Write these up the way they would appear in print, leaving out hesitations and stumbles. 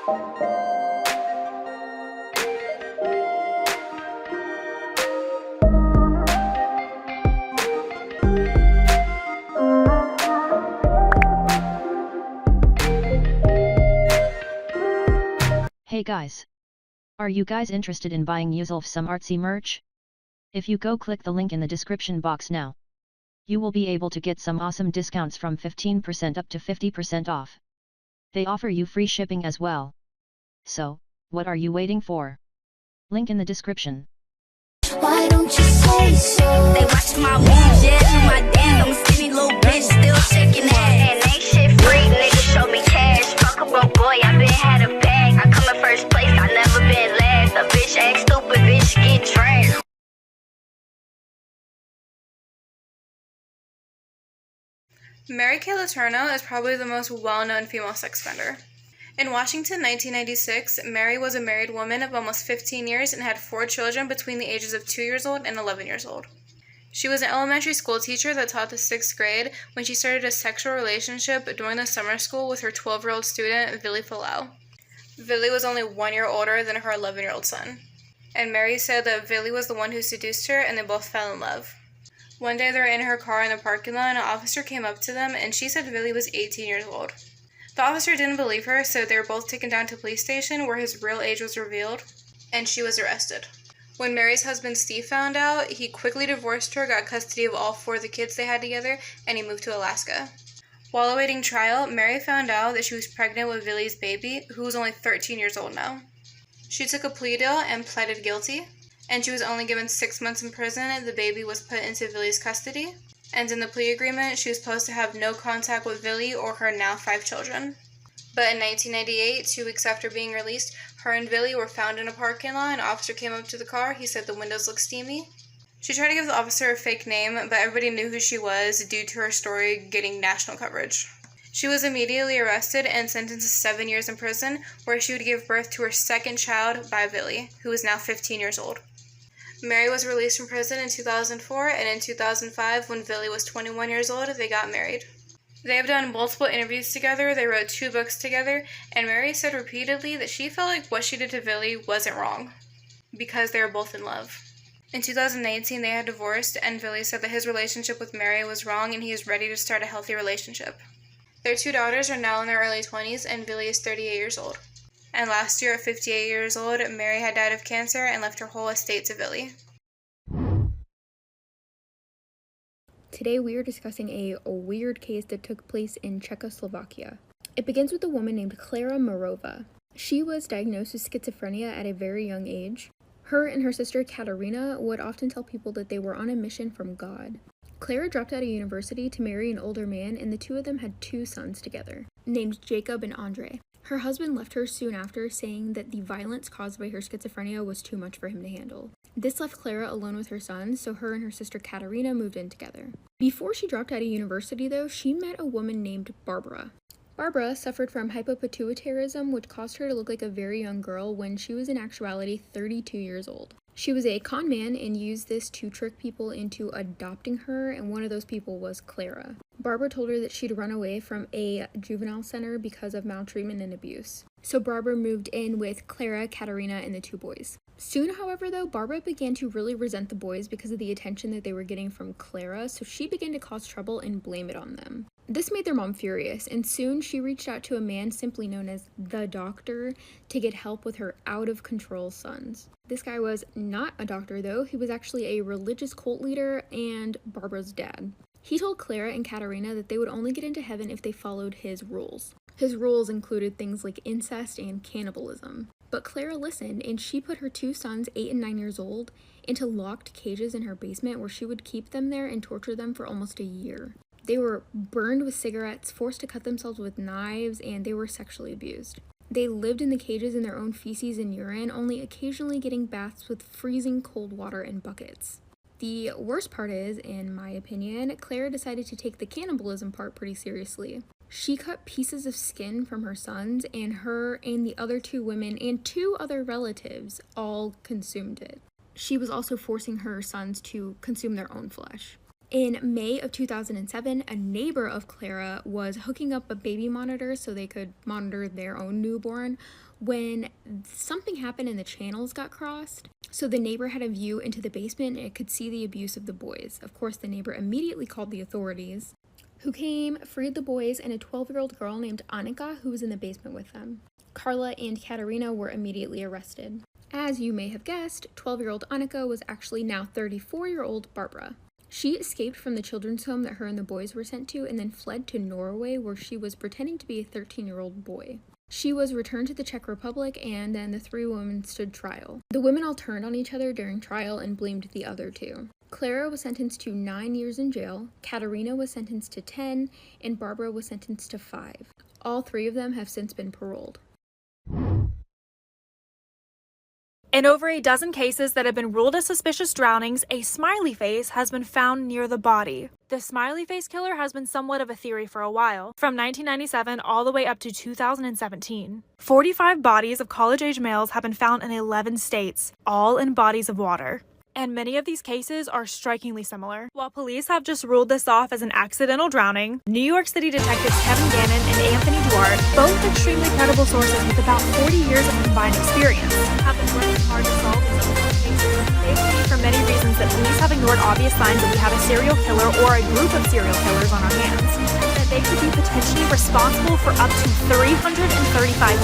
Hey guys! Are you guys interested in buying yourself some artsy merch? If you go click the link in the description box now, you will be able to get some awesome discounts from 15% up to 50% off. They offer you free shipping as well. So, what are you waiting for? Link in the description. Why don't you say so? They watching my moves, yeah, do my dance. I'm a skinny little bitch, still shaking ass. And ain't shit free, niggas show me cash. Fuck a broke boy, I been had a bag. I come in first place, I never been last. A bitch act stupid, bitch get trashed. Mary Kay Letourneau is probably the most well-known female sex offender. In Washington, 1996, Mary was a married woman of almost 15 years and had 4 children between the ages of 2 years old and 11 years old. She was an elementary school teacher that taught the 6th grade when she started a sexual relationship during the summer school with her 12-year-old student, Villy Falau. Villy was only 1 year older than her 11-year-old son. And Mary said that Villy was the one who seduced her and they both fell in love. One day they were in her car in the parking lot and an officer came up to them and she said Villy was 18 years old. The officer didn't believe her, so they were both taken down to the police station where his real age was revealed, and she was arrested. When Mary's husband Steve found out, he quickly divorced her, got custody of all 4 of the kids they had together, and he moved to Alaska. While awaiting trial, Mary found out that she was pregnant with Villy's baby, who was only 13 years old now. She took a plea deal and pleaded guilty, and she was only given 6 months in prison. The baby was put into Villy's custody, and in the plea agreement, she was supposed to have no contact with Villy or her now 5 children. But in 1998, 2 weeks after being released, her and Villy were found in a parking lot. An officer came up to the car. He said the windows looked steamy. She tried to give the officer a fake name, but everybody knew who she was due to her story getting national coverage. She was immediately arrested and sentenced to 7 years in prison, where she would give birth to her 2nd child by Villy, who is now 15 years old. Mary was released from prison in 2004, and in 2005, when Villy was 21 years old, they got married. They have done multiple interviews together, they wrote 2 books together, and Mary said repeatedly that she felt like what she did to Villy wasn't wrong, because they were both in love. In 2019, they had divorced, and Villy said that his relationship with Mary was wrong and he is ready to start a healthy relationship. Their 2 daughters are now in their early 20s, and Villy is 38 years old. And last year, at 58 years old, Mary had died of cancer and left her whole estate to Villy. Today we are discussing a weird case that took place in Czechoslovakia. It begins with a woman named Klara Morova. She was diagnosed with schizophrenia at a very young age. Her and her sister Katerina would often tell people that they were on a mission from God. Klara dropped out of university to marry an older man, and the 2 of them had 2 sons together, named Jacob and Andre. Her husband left her soon after, saying that the violence caused by her schizophrenia was too much for him to handle. This left Klara alone with her sons, so her and her sister Katerina moved in together. Before she dropped out of university, though, she met a woman named Barbara. Barbara suffered from hypopituitarism, which caused her to look like a very young girl when she was in actuality 32 years old. She was a con man and used this to trick people into adopting her, and one of those people was Klara. Barbara told her that she'd run away from a juvenile center because of maltreatment and abuse. So Barbara moved in with Klara, Katerina, and the 2 boys. Soon, however, though, Barbara began to really resent the boys because of the attention that they were getting from Klara, so she began to cause trouble and blame it on them. This made their mom furious, and soon she reached out to a man simply known as the Doctor to get help with her out-of-control sons. This guy was not a doctor, though. He was actually a religious cult leader and Barbara's dad. He told Klara and Katerina that they would only get into heaven if they followed his rules. His rules included things like incest and cannibalism. But Klara listened, and she put her 2 sons, 8 and 9 years old, into locked cages in her basement where she would keep them there and torture them for almost a year. They were burned with cigarettes, forced to cut themselves with knives, and they were sexually abused. They lived in the cages in their own feces and urine, only occasionally getting baths with freezing cold water in buckets. The worst part is, in my opinion, Klara decided to take the cannibalism part pretty seriously. She cut pieces of skin from her sons, and her and the other 2 women and 2 other relatives all consumed it. She was also forcing her sons to consume their own flesh. In May of 2007, a neighbor of Clara was hooking up a baby monitor so they could monitor their own newborn when something happened and the channels got crossed. So the neighbor had a view into the basement and could see the abuse of the boys. Of course, the neighbor immediately called the authorities, who came, freed the boys, and a 12-year-old girl named Annika who was in the basement with them. Carla and Katerina were immediately arrested. As you may have guessed, 12-year-old Annika was actually now 34-year-old Barbara. She escaped from the children's home that her and the boys were sent to and then fled to Norway, where she was pretending to be a 13-year-old boy. She was returned to the Czech Republic, and then the three women stood trial. The women all turned on each other during trial and blamed the other two. Clara was sentenced to 9 years in jail, Katerina was sentenced to 10, and Barbara was sentenced to 5. All three of them have since been paroled. In over a dozen cases that have been ruled as suspicious drownings, a smiley face has been found near the body. The smiley face killer has been somewhat of a theory for a while, from 1997 all the way up to 2017. 45 bodies of college-age males have been found in 11 states, all in bodies of water. And many of these cases are strikingly similar. While police have just ruled this off as an accidental drowning, New York City detectives Kevin Gannon and Anthony Duarte, both extremely credible sources with about 40 years of combined experience, have been working hard to solve these cases. They believe for many reasons that police have ignored obvious signs that we have a serial killer or a group of serial killers on our hands, and that they could be potentially responsible for up to 335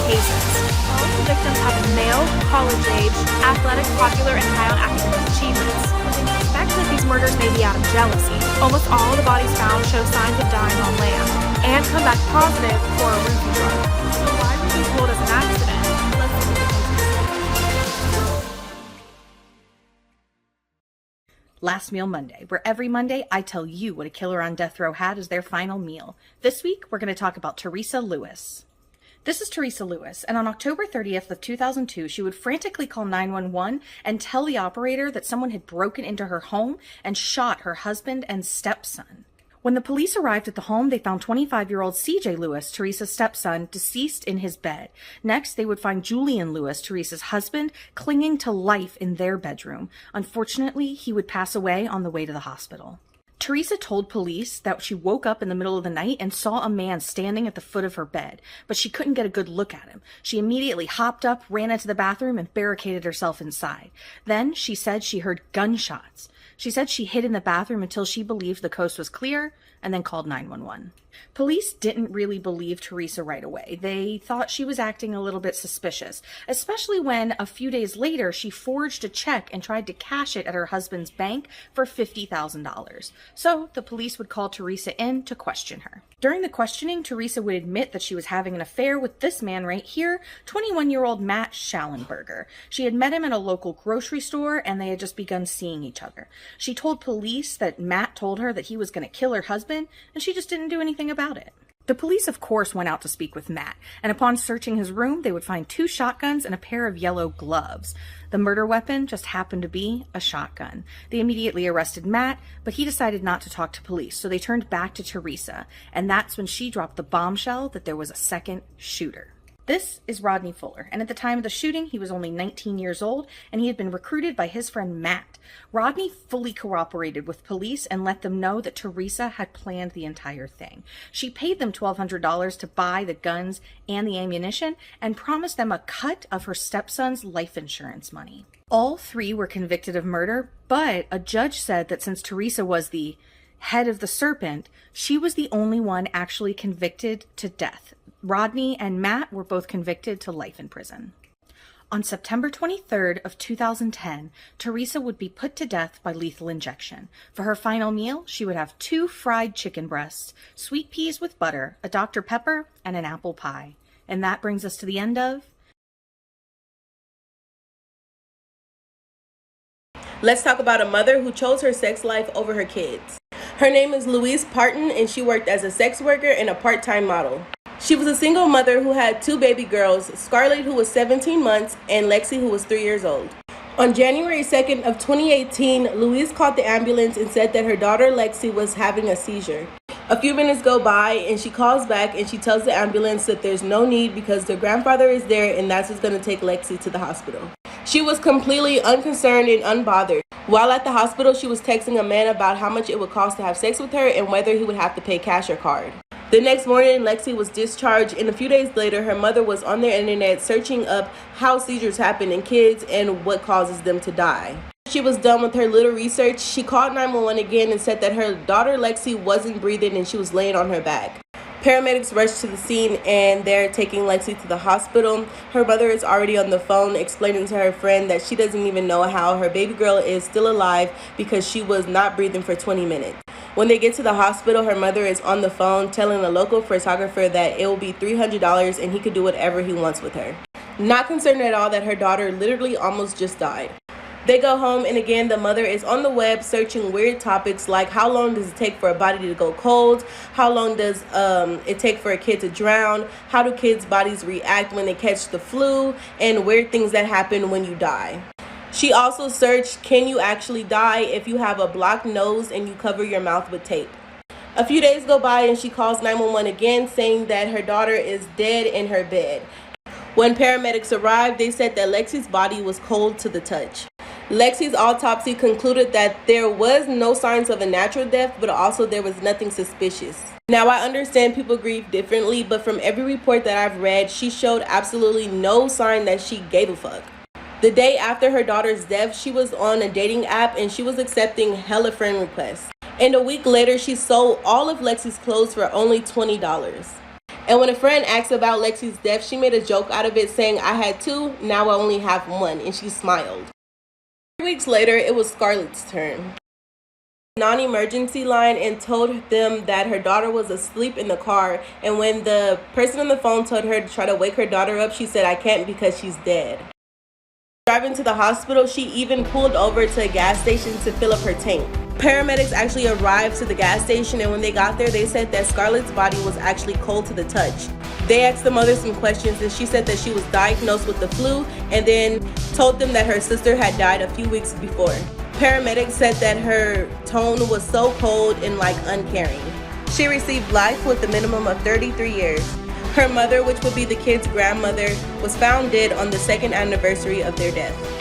cases. All of the victims have been male, college-age, athletic, popular, and high on academic achievements. They suspect that these murders may be out of jealousy. Almost all of the bodies found show signs of dying on land and come back positive for a roofie drug. So why were these ruled as an accident? Let's look at the cases. Last Meal Monday, where every Monday I tell you what a killer on death row had as their final meal. This week, we're going to talk about Teresa Lewis. This is Teresa Lewis, and on October 30th of 2002, she would frantically call 911 and tell the operator that someone had broken into her home and shot her husband and stepson. When the police arrived at the home, they found 25-year-old CJ Lewis, Teresa's stepson, deceased in his bed. Next, they would find Julian Lewis, Teresa's husband, clinging to life in their bedroom. Unfortunately, he would pass away on the way to the hospital. Teresa told police that she woke up in the middle of the night and saw a man standing at the foot of her bed, but she couldn't get a good look at him. She immediately hopped up, ran into the bathroom, and barricaded herself inside. Then she said she heard gunshots. She said she hid in the bathroom until she believed the coast was clear and then called 911. Police didn't really believe Teresa right away. They thought she was acting a little bit suspicious, especially when a few days later she forged a check and tried to cash it at her husband's bank for $50,000. So the police would call Teresa in to question her. During the questioning, Teresa would admit that she was having an affair with this man right here, 21-year-old Matt Schallenberger. She had met him at a local grocery store and they had just begun seeing each other. She told police that Matt told her that he was going to kill her husband, and she just didn't do anything about it. The police, of course, went out to speak with Matt, and upon searching his room, they would find 2 shotguns and a pair of yellow gloves. The murder weapon just happened to be a shotgun. They immediately arrested Matt, but he decided not to talk to police, so they turned back to Teresa, and that's when she dropped the bombshell that there was a second shooter. This is Rodney Fuller, and at the time of the shooting, he was only 19 years old, and he had been recruited by his friend Matt. Rodney fully cooperated with police and let them know that Teresa had planned the entire thing. She paid them $1,200 to buy the guns and the ammunition, and promised them a cut of her stepson's life insurance money. All 3 were convicted of murder, but a judge said that since Teresa was the head of the serpent, she was the only one actually convicted to death. Rodney and Matt were both convicted to life in prison. On September 23rd of 2010, Teresa would be put to death by lethal injection. For her final meal, she would have 2 fried chicken breasts, sweet peas with butter, a Dr. Pepper, and an apple pie. And that brings us to the end of... Let's talk about a mother who chose her sex life over her kids. Her name is Louise Parton, and she worked as a sex worker and a part-time model. She was a single mother who had 2 baby girls, Scarlett, who was 17 months, and Lexi, who was 3 years old. On January 2nd of 2018, Louise called the ambulance and said that her daughter Lexi was having a seizure. A few minutes go by and she calls back and she tells the ambulance that there's no need because their grandfather is there and that's what's going to take Lexi to the hospital. She was completely unconcerned and unbothered. While at the hospital, she was texting a man about how much it would cost to have sex with her and whether he would have to pay cash or card. The next morning, Lexi was discharged, and a few days later, her mother was on the internet searching up how seizures happen in kids and what causes them to die. She was done with her little research. She called 911 again and said that her daughter Lexi wasn't breathing and she was laying on her back. Paramedics rushed to the scene and they're taking Lexi to the hospital. Her mother is already on the phone explaining to her friend that she doesn't even know how her baby girl is still alive because she was not breathing for 20 minutes. When they get to the hospital, her mother is on the phone telling a local photographer that it will be $300 and he could do whatever he wants with her. Not concerned at all that her daughter literally almost just died. They go home, and again, the mother is on the web searching weird topics like how long does it take for a body to go cold, how long does it take for a kid to drown, how do kids' bodies react when they catch the flu, and weird things that happen when you die. She also searched, can you actually die if you have a blocked nose and you cover your mouth with tape? A few days go by and she calls 911 again, saying that her daughter is dead in her bed. When paramedics arrived, they said that Lexi's body was cold to the touch. Lexi's autopsy concluded that there was no signs of a natural death, but also there was nothing suspicious. Now, I understand people grieve differently, but from every report that I've read, she showed absolutely no sign that she gave a fuck. The day after her daughter's death, she was on a dating app and she was accepting hella friend requests. And a week later, she sold all of Lexi's clothes for only $20. And when a friend asked about Lexi's death, she made a joke out of it saying, I had two, now I only have one, and she smiled. 3 weeks later, it was Scarlett's turn. Non-emergency line and told them that her daughter was asleep in the car, and when the person on the phone told her to try to wake her daughter up, she said, I can't because she's dead. Driving to the hospital, she even pulled over to a gas station to fill up her tank. Paramedics actually arrived to the gas station, and when they got there, they said that Scarlett's body was actually cold to the touch. They asked the mother some questions, and she said that she was diagnosed with the flu, and then told them that her sister had died a few weeks before. Paramedics said that her tone was so cold and uncaring. She received life with a minimum of 33 years. Her mother, which would be the kid's grandmother, was found dead on the 2nd anniversary of their death.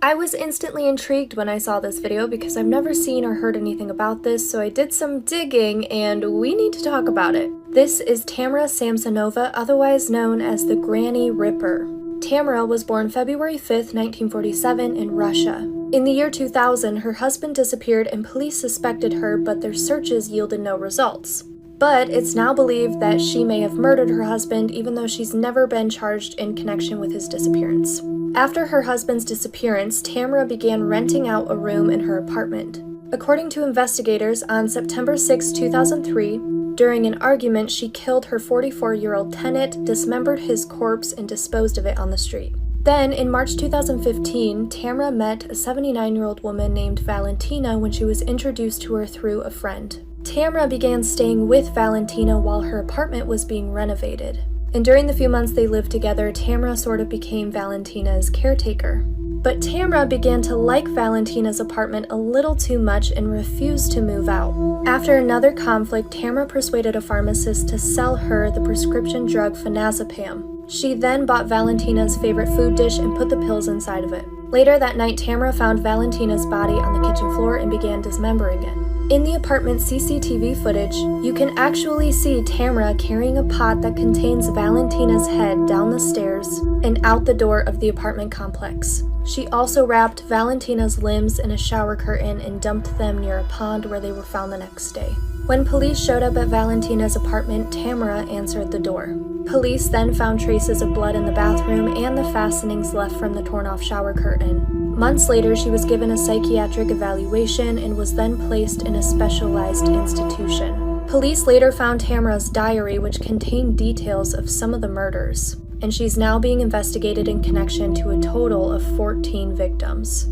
I was instantly intrigued when I saw this video because I've never seen or heard anything about this, so I did some digging and we need to talk about it. This is Tamara Samsonova, otherwise known as the Granny Ripper. Tamara was born February 5th, 1947 in Russia. In the year 2000, her husband disappeared and police suspected her, but their searches yielded no results. But it's now believed that she may have murdered her husband, even though she's never been charged in connection with his disappearance. After her husband's disappearance, Tamara began renting out a room in her apartment. According to investigators, on September 6, 2003, during an argument, she killed her 44-year-old tenant, dismembered his corpse, and disposed of it on the street. Then, in March 2015, Tamara met a 79-year-old woman named Valentina when she was introduced to her through a friend. Tamara began staying with Valentina while her apartment was being renovated. And during the few months they lived together, Tamara sort of became Valentina's caretaker. But Tamara began to like Valentina's apartment a little too much and refused to move out. After another conflict, Tamara persuaded a pharmacist to sell her the prescription drug phenazepam. She then bought Valentina's favorite food dish and put the pills inside of it. Later that night, Tamara found Valentina's body on the kitchen floor and began dismembering it. In the apartment's CCTV footage, you can actually see Tamara carrying a pot that contains Valentina's head down the stairs and out the door of the apartment complex. She also wrapped Valentina's limbs in a shower curtain and dumped them near a pond where they were found the next day. When police showed up at Valentina's apartment, Tamara answered the door. Police then found traces of blood in the bathroom and the fastenings left from the torn-off shower curtain. Months later, she was given a psychiatric evaluation and was then placed in a specialized institution. Police later found Tamara's diary, which contained details of some of the murders, and she's now being investigated in connection to a total of 14 victims.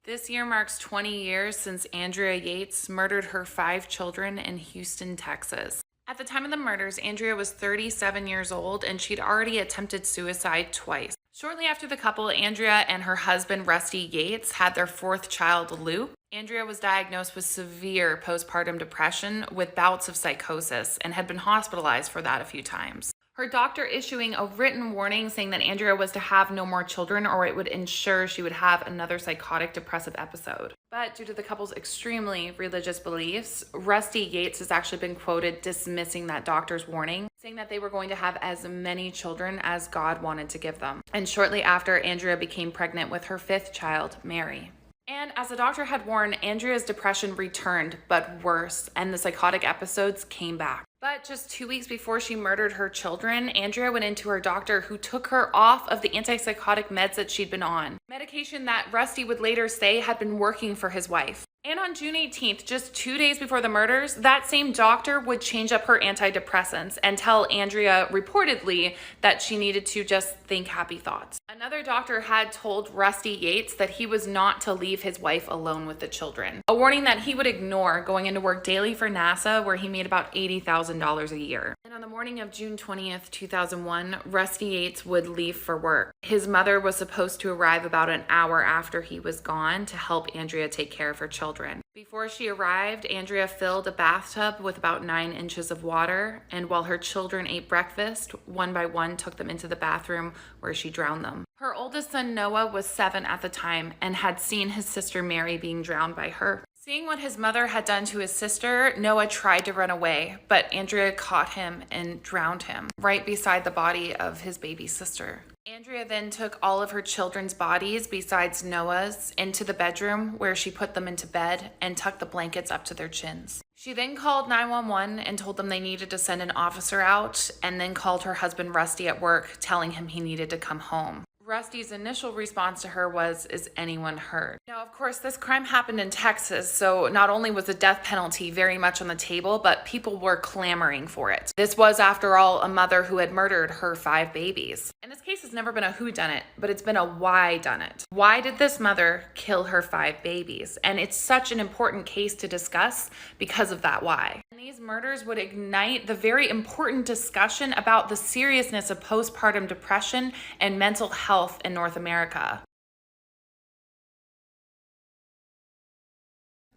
This year marks 20 years since Andrea Yates murdered her 5 children in Houston, Texas. At the time of the murders, Andrea was 37 years old and she'd already attempted suicide twice. Shortly after the couple, Andrea and her husband, Rusty Yates, had their fourth child, Luke. Andrea was diagnosed with severe postpartum depression with bouts of psychosis and had been hospitalized for that a few times. Her doctor issuing a written warning saying that Andrea was to have no more children or it would ensure she would have another psychotic depressive episode. But due to the couple's extremely religious beliefs, Rusty Yates has actually been quoted dismissing that doctor's warning, saying that they were going to have as many children as God wanted to give them. And shortly after, Andrea became pregnant with her fifth child, Mary. And as the doctor had warned, Andrea's depression returned, but worse, and the psychotic episodes came back. But just 2 weeks before she murdered her children, Andrea went into her doctor, who took her off of the antipsychotic meds that she'd been on. Medication that Rusty would later say had been working for his wife. And on June 18th, just 2 days before the murders, that same doctor would change up her antidepressants and tell Andrea reportedly that she needed to just think happy thoughts. Another doctor had told Rusty Yates that he was not to leave his wife alone with the children, a warning that he would ignore, going into work daily for NASA, where he made about $80,000 a year. And on the morning of June 20th, 2001, Rusty Yates would leave for work. His mother was supposed to arrive about an hour after he was gone to help Andrea take care of her children. Before she arrived, Andrea filled a bathtub with about 9 inches of water, and while her children ate breakfast, one by one took them into the bathroom where she drowned them. Her oldest son, Noah, was 7 at the time and had seen his sister Mary being drowned by her. Seeing what his mother had done to his sister, Noah tried to run away, but Andrea caught him and drowned him right beside the body of his baby sister. Andrea then took all of her children's bodies, besides Noah's, into the bedroom where she put them into bed and tucked the blankets up to their chins. She then called 911 and told them they needed to send an officer out, and then called her husband Rusty at work, telling him he needed to come home. Rusty's initial response to her was, "Is anyone hurt?" Now, of course, this crime happened in Texas, so not only was the death penalty very much on the table, but people were clamoring for it. This was, after all, a mother who had murdered her 5 babies. And this case has never been a whodunit, but it's been a why done it. Why did this mother kill her 5 babies? And it's such an important case to discuss because of that why. And these murders would ignite the very important discussion about the seriousness of postpartum depression and mental health in North America.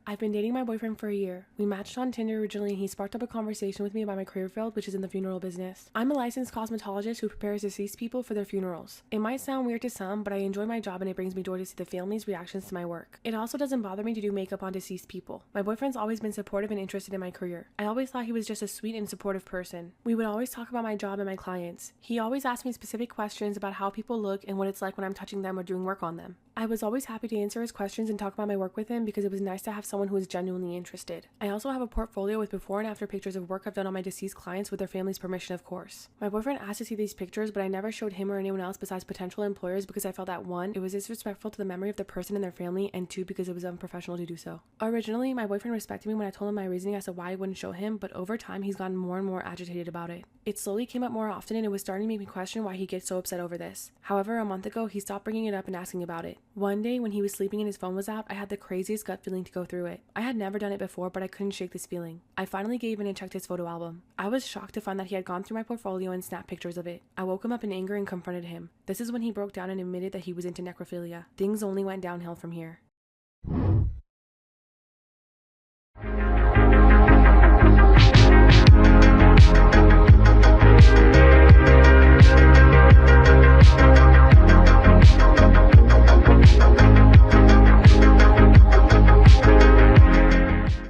I've been dating my boyfriend for a year. We matched on Tinder originally and he sparked up a conversation with me about my career field, which is in the funeral business. I'm a licensed cosmetologist who prepares deceased people for their funerals. It might sound weird to some, but I enjoy my job and it brings me joy to see the family's reactions to my work. It also doesn't bother me to do makeup on deceased people. My boyfriend's always been supportive and interested in my career. I always thought he was just a sweet and supportive person. We would always talk about my job and my clients. He always asked me specific questions about how people look and what it's like when I'm touching them or doing work on them. I was always happy to answer his questions and talk about my work with him because it was nice to have someone who was genuinely interested. I also have a portfolio with before and after pictures of work I've done on my deceased clients with their family's permission, of course. My boyfriend asked to see these pictures, but I never showed him or anyone else besides potential employers because I felt that 1, it was disrespectful to the memory of the person and their family, and 2, because it was unprofessional to do so. Originally, my boyfriend respected me when I told him my reasoning as to why I wouldn't show him, but over time he's gotten more and more agitated about it. It slowly came up more often and it was starting to make me question why he gets so upset over this. However, a month ago, he stopped bringing it up and asking about it. One day, when he was sleeping and his phone was out, I had the craziest gut feeling to go through it. I had never done it before, but I couldn't shake this feeling. I finally gave in and checked his photo album. I was shocked to find that he had gone through my portfolio and snapped pictures of it. I woke him up in anger and confronted him. This is when he broke down and admitted that he was into necrophilia. Things only went downhill from here.